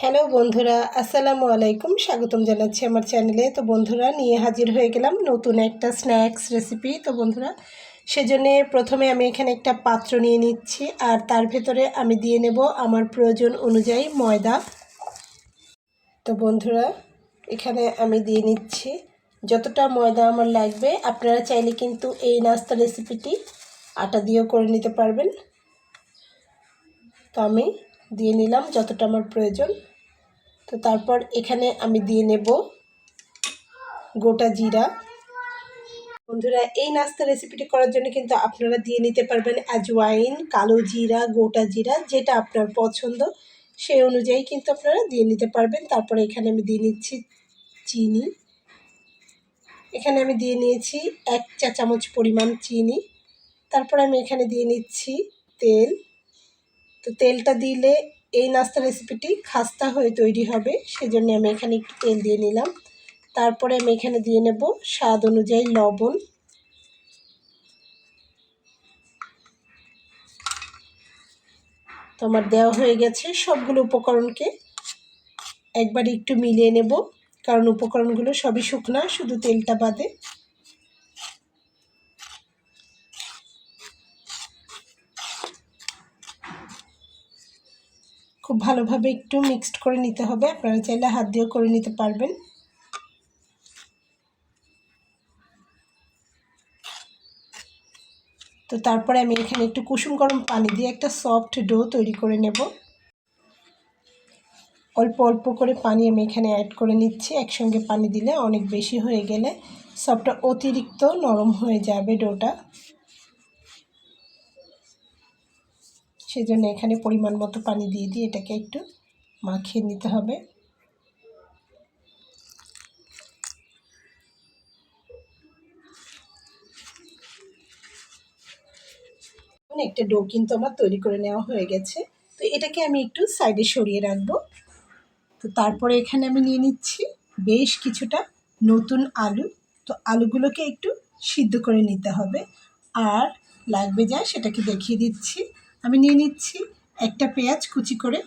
Hello বন্ধুরা, আসসালামু আলাইকুম। স্বাগতম জানাচ্ছি আমার চ্যানেলে। তো বন্ধুরা, নিয়ে হাজির হয়ে গেলাম নতুন একটা স্ন্যাক্স রেসিপি। তো বন্ধুরা, সেজন্যে প্রথমে আমি এখানে একটা পাত্র নিয়ে নিচ্ছি, আর তার ভেতরে আমি দিয়ে নেব আমার প্রয়োজন অনুযায়ী ময়দা। তো বন্ধুরা, এখানে আমি দিয়ে নিচ্ছি যতটা ময়দা আমার লাগবে। আপনারা চাইলে কিন্তু এই নাস্তা রেসিপিটি আটা দিয়েও করে নিতে পারবেন। তো আমি দিয়ে নিলাম যতটা আমার প্রয়োজন। তো তারপর এখানে আমি দিয়ে নেব গোটা জিরা। বন্ধুরা, এই নাস্তা রেসিপিটি করার জন্য কিন্তু আপনারা দিয়ে নিতে পারবেন আজওয়াইন, কালো জিরা, গোটা জিরা, যেটা আপনার পছন্দ সেই অনুযায়ী কিন্তু আপনারা দিয়ে নিতে পারবেন। তারপরে এখানে আমি দিয়ে নিচ্ছি চিনি। এখানে আমি দিয়ে নিয়েছি 1 চা চামচ পরিমাণ চিনি। তারপরে আমি এখানে দিয়ে নিচ্ছি তেল। তো তেলটা দিলে এই নাস্তা রেসিপিটি খাস্তা হয়ে তৈরি হবে, সেজন্য আমি এখানে একটু তেল দিয়ে নিলাম। তারপরে আমি এখানে দিয়ে নেব স্বাদ অনুযায়ী লবণ। তো আমার দেওয়া হয়ে গেছে। সবগুলো উপকরণকে একবার একটু মিলিয়ে নেব, কারণ উপকরণগুলো সবই শুকনা, শুধু তেলটা বাদে। খুব ভালোভাবে একটু মিক্সড করে নিতে হবে। আপনারা চাইলে হাত দিয়েও করে নিতে পারবেন। তো তারপরে আমি এখানে একটু কুসুম গরম পানি দিয়ে একটা সফট ডো তৈরি করে নেব। অল্প অল্প করে পানি আমি এখানে অ্যাড করে নিচ্ছি। একসঙ্গে পানি দিলে অনেক বেশি হয়ে গেলে সফটটা অতিরিক্ত নরম হয়ে যাবে ডোটা, সেজন্য এখানে পরিমাণ মতো পানি দিয়ে এটাকে একটু মাখিয়ে নিতে হবে। একটা ডো কিন্তু আমার তৈরি করে নেওয়া হয়ে গেছে। তো এটাকে আমি একটু সাইডে সরিয়ে রাখবো। তো তারপরে এখানে আমি নিয়ে নিচ্ছি বেশ কিছুটা নতুন আলু। তো আলুগুলোকে একটু সিদ্ধ করে নিতে হবে। আর লাগবে যা সেটাকে দেখিয়ে দিচ্ছি। আমি নিয়ে নিচ্ছি একটা পেঁয়াজ কুচি করে,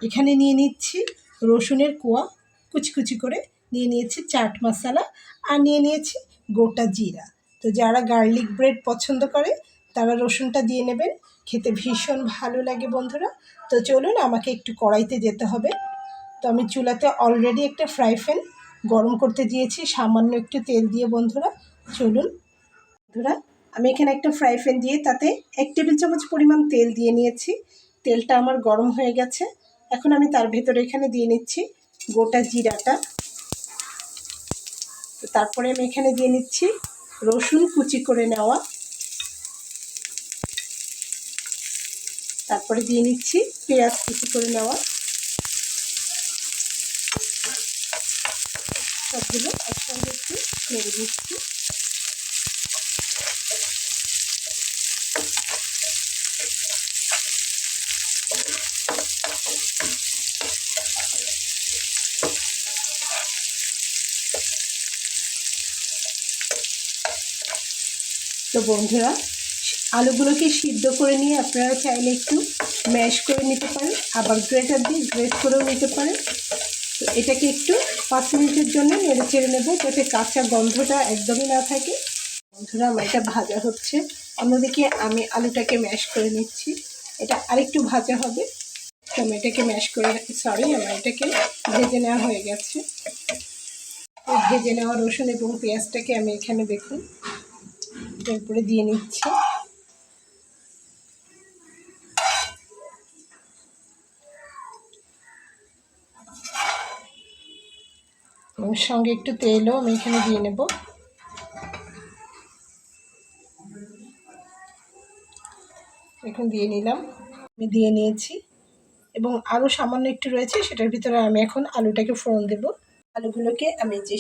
এখানে নিয়ে নিচ্ছি রসুনের কোয়া কুচি কুচি করে, নিয়ে নিয়েছি চাট মশলা, আর নিয়ে নিয়েছি গোটা জিরা। তো যারা গার্লিক ব্রেড পছন্দ করে তারা রসুনটা দিয়ে নেবেন, খেতে ভীষণ ভালো লাগে বন্ধুরা। তো চলুন, আমাকে একটু কড়াইতে যেতে হবে। তো আমি চুলাতে অলরেডি একটা ফ্রাই প্যান গরম করতে দিয়েছি সামান্য একটু তেল দিয়ে। বন্ধুরা চলুন, বন্ধুরা আমি এখানে একটা ফ্রাই প্যান দিয়ে তাতে 1 টেবিল চামচ পরিমাণ তেল দিয়ে নিয়েছি। তেলটা আমার গরম হয়ে গেছে। এখন আমি তার ভেতরে এখানে দিয়ে নিচ্ছি গোটা জিরাটা। তো তারপরে আমি এখানে দিয়ে নিচ্ছি রসুন কুচি করে নেওয়া। তারপরে দিয়ে নিচ্ছি পেঁয়াজ কুচি করে নেওয়া। সবগুলো একসঙ্গে একটু নেড়ে নিচ্ছি। তো বন্ধুরা, আলুগুলোকে সিদ্ধ করে নিয়ে আপনারা চাইলে একটু ম্যাশ করে নিতে পারেন, আবার গ্রেটার দিয়ে গ্রেট করেও নিতে পারেন। তো এটাকে একটু 5 মিনিটের জন্য নেড়ে চেড়ে নেব, যাতে কাঁচা গন্ধটা একদমই না থাকে। বন্ধুরা, আমার এটা ভাজা হচ্ছে, অন্যদিকে আমি আলুটাকে ম্যাশ করে নিচ্ছি। এটা আরেকটু ভাজা হবে। তো আমি এটাকে ম্যাশ করে আমার এটাকে ভেজে নেওয়া হয়ে গেছে। ভেজে নেওয়া রসুন এবং পেঁয়াজটাকে আমি এখানে দেখুন এরপরে দিয়ে নিচ্ছি। এবং সঙ্গে একটু তেলও আমি এখানে দিয়ে নেব। এখন দিয়ে নিলাম, আমি দিয়ে নিয়েছি এবং আরও সামান্য একটু রয়েছে, সেটার ভিতরে আমি এখন আলুটাকে ফোড়ন দেব। আলুগুলোকে আমি যে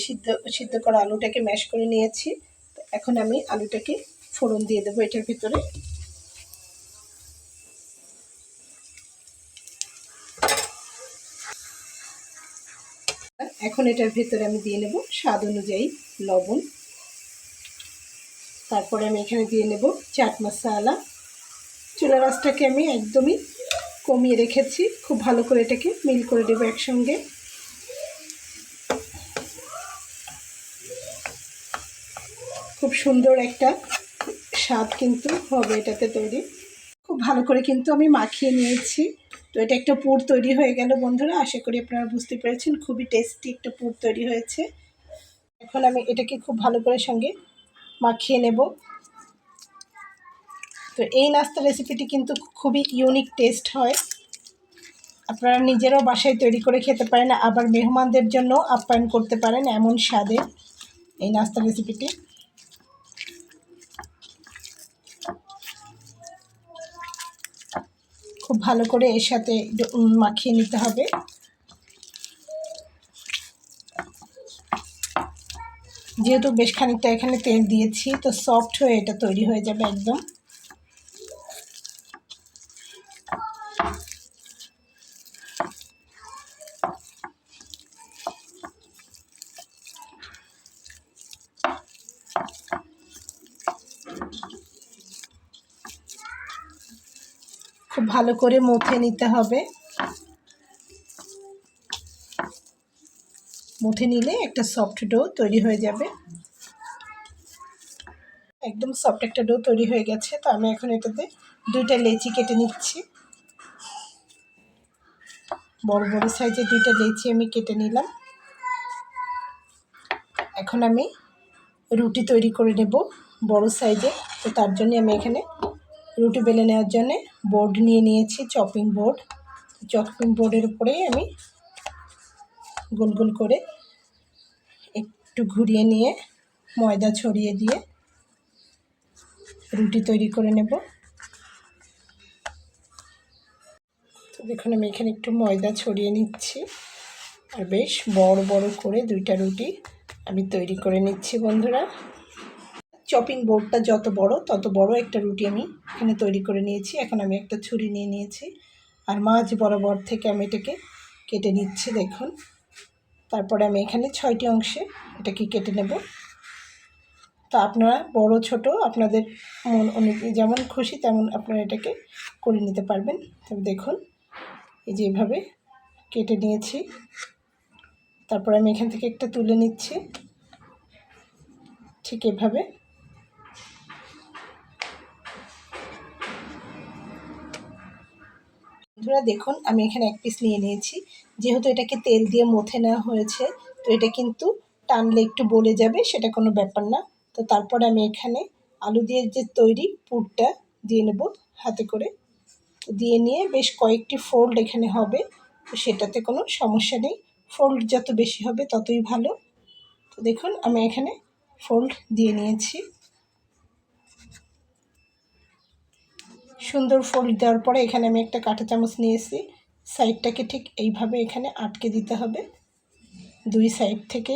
সিদ্ধ করা আলুটাকে ম্যাশ করে নিয়েছি। তো এখন আমি আলুটাকে ফোড়ন দিয়ে দেবো এটার ভিতরে। এখন এটার ভিতরে আমি দিয়ে নেব স্বাদ অনুযায়ী লবণ। তারপরে আমি এখানে দিয়ে নেব চাট মশলা। চুলা রাসটাকে আমি একদমই কমিয়ে রেখেছি। খুব ভালো করে এটাকে মিল করে দেবো একসঙ্গে। খুব সুন্দর একটা স্বাদ কিন্তু হবে এটাতে তৈরি। খুব ভালো করে কিন্তু আমি মাখিয়ে নিয়েছি। তো এটা একটা পুর তৈরি হয়ে গেল বন্ধুরা। আশা করি আপনারা বুঝতে পেরেছেন, খুবই টেস্টি একটা পুর তৈরি হয়েছে। এখন আমি এটাকে খুব ভালো করে সঙ্গে মাখিয়ে নেব। তো এই নাস্তা রেসিপিটি কিন্তু খুবই ইউনিক টেস্ট হয়। আপনারা নিজেরাও বাসায় তৈরি করে খেতে পারেন, আবার মেহমানদের জন্য আপ্যায়ন করতে পারেন এমন স্বাদে এই নাস্তা রেসিপিটি। খুব ভালো করে এর সাথে মাখিয়ে নিতে হবে। যেহেতু বেশ খানিকটা এখানে তেল দিয়েছি, তো সফট হয়ে এটা তৈরি হয়ে যাবে একদম। খুব ভালো করে মুথে নিতে হবে। মুথে নিলে একটা সফট ডো তৈরি হয়ে যাবে। একদম সফট একটা ডো তৈরি হয়ে গেছে। তো আমি এখন এটাতে 2টা লেচি কেটে নিচ্ছি। বড় বড় সাইজের 2টা লেচি আমি কেটে নিলাম। এখন আমি রুটি তৈরি করে নেব বড় সাইজে। তো তার জন্য আমি এখানে রুটি বেলে নেওয়ার জন্য বোর্ড নিয়ে নিয়েছি, চপিং বোর্ড। চপিং বোর্ডের উপরেই আমি গোল গোল করে একটু ঘুরিয়ে নিয়ে ময়দা ছড়িয়ে দিয়ে রুটি তৈরি করে নেব। তো দেখুন আমি এখানে একটু ময়দা ছড়িয়ে নিচ্ছি, আর বেশ বড় বড় করে 2টা রুটি আমি তৈরি করে নিচ্ছি বন্ধুরা। চপিং বোর্ডটা যত বড় তত বড় একটা রুটি আমি এখানে তৈরি করে নিয়েছি। এখন আমি একটা ছুরি নিয়ে নিয়েছি, আর মাঝ বরাবর থেকে আমি এটাকে কেটে নিচ্ছি দেখুন। তারপরে আমি এখানে 6টি অংশে এটাকে কেটে নেব। তো আপনারা বড় ছোট আপনাদের মন অনুযায়ী যেমন খুশি তেমন আপনারা এটাকে করে নিতে পারবেন। তবে দেখুন এই যে এইভাবে কেটে নিয়েছি। তারপর আমি এখান থেকে একটা তুলে নিচ্ছি, ঠিক এভাবে। বন্ধুরা দেখুন আমি এখানে 1 পিস নিয়ে নিয়েছি। যেহেতু এটাকে তেল দিয়ে মথে নেওয়া হয়েছে, তো এটা কিন্তু টানলে একটু বলে যাবে, সেটা কোনো ব্যাপার না। তো তারপরে আমি এখানে আলু দিয়ে যে তৈরি পুরটা দিয়ে নেব হাতে করে। দিয়ে নিয়ে বেশ কয়েকটি ফোল্ড এখানে হবে, তো সেটাতে কোনো সমস্যা নেই। ফোল্ড যত বেশি হবে ততই ভালো। তো দেখুন আমি এখানে ফোল্ড দিয়ে নিয়েছি। সুন্দর ফোল্ড দেওয়ার পরে এখানে আমি একটা কাঁটা চামচ নিয়েছি। সাইডটাকে ঠিক এইভাবে এখানে আটকে দিতে হবে 2 সাইড থেকে।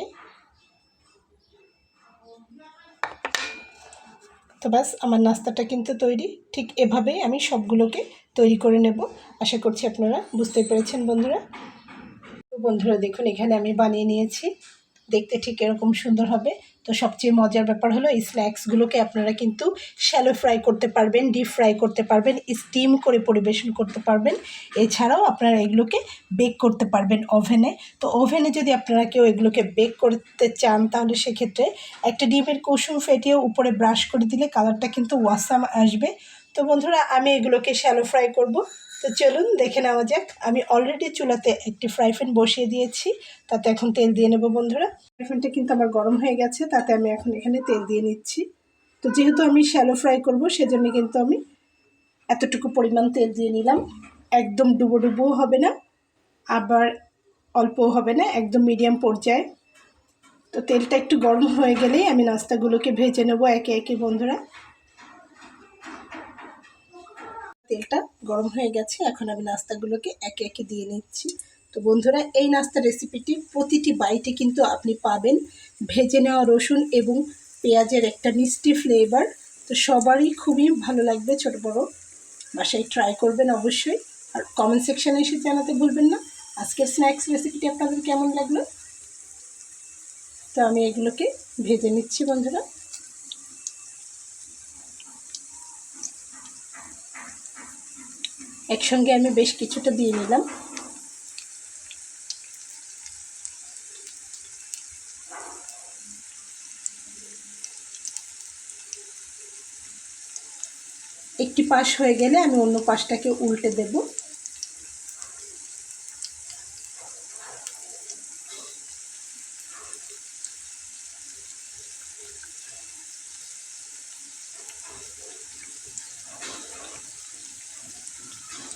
তো ব্যাস আমার নাস্তাটা কিন্তু তৈরি। ঠিক এভাবেই আমি সবগুলোকে তৈরি করে নেব। আশা করছি আপনারা বুঝতে পেরেছেন বন্ধুরা। তো বন্ধুরা দেখুন এখানে আমি বানিয়ে নিয়েছি, দেখতে ঠিক এরকম সুন্দর হবে। তো সবচেয়ে মজার ব্যাপার হলো এই স্ন্যাক্সগুলোকে আপনারা কিন্তু শ্যালো ফ্রাই করতে পারবেন, ডিপ ফ্রাই করতে পারবেন, স্টিম করে পরিবেশন করতে পারবেন। এছাড়াও আপনারা এগুলোকে বেক করতে পারবেন ওভেনে। তো ওভেনে যদি আপনারা কেউ এগুলোকে বেক করতে চান, তাহলে সেক্ষেত্রে একটা ডিমের কুসুম ফেটিয়ে উপরে ব্রাশ করে দিলে কালারটা কিন্তু ওয়াসাম আসবে। তো বন্ধুরা আমি এগুলোকে শ্যালো ফ্রাই করব। তো চলুন দেখে নেওয়া যাক। আমি অলরেডি চুলাতে একটি ফ্রাই প্যান বসিয়ে দিয়েছি, তাতে এখন তেল দিয়ে নেব বন্ধুরা। ফ্রাই প্যানটা কিন্তু আমার গরম হয়ে গেছে, তাতে আমি এখন এখানে তেল দিয়ে নিচ্ছি। তো যেহেতু আমি শ্যালো ফ্রাই করব, সেজন্য কিন্তু আমি এতটুকু পরিমাণ তেল দিয়ে নিলাম। একদম ডুবো ডুবোও হবে না, আবার অল্পও হবে না, একদম মিডিয়াম পর্যায়ে। তো তেলটা একটু গরম হয়ে গেলেই আমি নাস্তাগুলোকে ভেজে নেব একে একে বন্ধুরা। তেলটা গরম হয়ে গেছে, এখন আমি নাস্তাগুলোকে একে একে দিয়ে নিচ্ছি। তো বন্ধুরা এই নাস্তা রেসিপিটি প্রতিটি বাইটে কিন্তু আপনি পাবেন ভেজে নেওয়া রসুন এবং পেঁয়াজের একটা মিষ্টি ফ্লেভার। তো সবারই খুবই ভালো লাগবে, ছোট বড় বাসায় ট্রাই করবেন অবশ্যই। আর কমেন্ট সেকশানে এসে জানাতে ভুলবেন না আজকের স্ন্যাক্স রেসিপিটি আপনাদের কেমন লাগলো। তো আমি এগুলোকে ভেজে নিচ্ছি বন্ধুরা। একসঙ্গে আমি বেশ কিছুটা দিয়ে নিলাম। একটি পাশ হয়ে গেলে আমি অন্য পাশটাকে উল্টে দেব।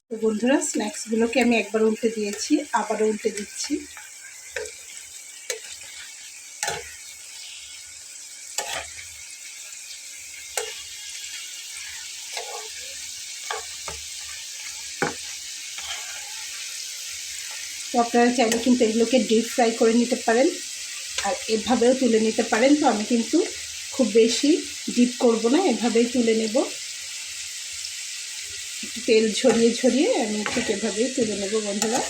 তো বন্ধুরা, স্ন্যাক্সগুলোকে আমি একবার উল্টে দিয়েছি, আবারও উল্টে দিচ্ছি। তো আপনারা চাইলে কিন্তু এগুলোকে ডিপ ফ্রাই করে নিতে পারেন, আর এভাবেও তুলে নিতে পারেন। তো আমি কিন্তু খুব বেশি ডিপ করব না, এভাবেই তুলে নেব। একটু তেল ঝরিয়ে ঝরিয়ে আমি ঠিক এভাবেই তুলে নেব বন্ধুরা।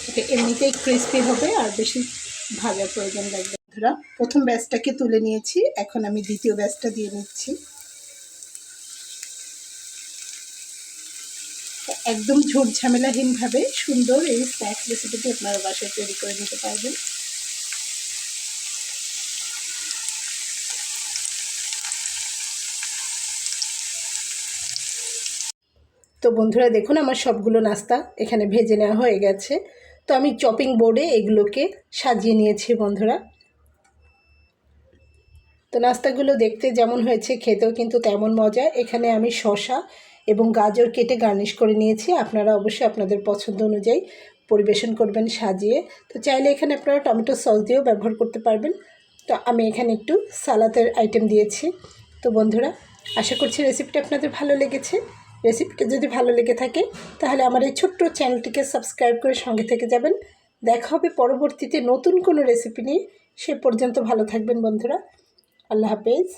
এটা এমনিতেই ক্রিস্পি হবে, আর বেশি ভাজার প্রয়োজন লাগবে। বন্ধুরা, প্রথম ব্যাচটাকে তুলে নিয়েছি, এখন আমি দ্বিতীয় ব্যাচটা দিয়ে নিচ্ছি। একদম ঝোট ঝামেলাহীনভাবে সুন্দর এই স্ন্যাক্স রেসিপিটি আপনারা বাসায় তৈরি করে নিতে পারবেন। তো বন্ধুরা দেখুন, আমার সবগুলো নাস্তা এখানে ভেজে নেওয়া হয়ে গেছে। তো আমি চপিং বোর্ডে এগুলোকে সাজিয়ে নিয়েছি বন্ধুরা। তো নাস্তাগুলো দেখতে যেমন হয়েছে, খেতেও কিন্তু তেমন মজা। এখানে আমি শসা এবং গাজর কেটে গার্নিশ করে নিয়েছি। আপনারা অবশ্যই আপনাদের পছন্দ অনুযায়ী পরিবেশন করবেন সাজিয়ে। তো চাইলে এখানে আপনারা টমেটো সস দিয়েও ব্যবহার করতে পারবেন। তো আমি এখানে একটু সালাদের আইটেম দিয়েছি। তো বন্ধুরা, আশা করছি রেসিপিটা আপনাদের ভালো লেগেছে। রেসিপিটা যদি ভালো লেগে থাকে তাহলে আমার এই ছোট্ট চ্যানেলটিকে সাবস্ক্রাইব করে সঙ্গে থেকে যাবেন। দেখা হবে পরবর্তীতে নতুন কোনো রেসিপি নিয়ে। সে পর্যন্ত ভালো থাকবেন বন্ধুরা। আল্লাহ হাফেজ।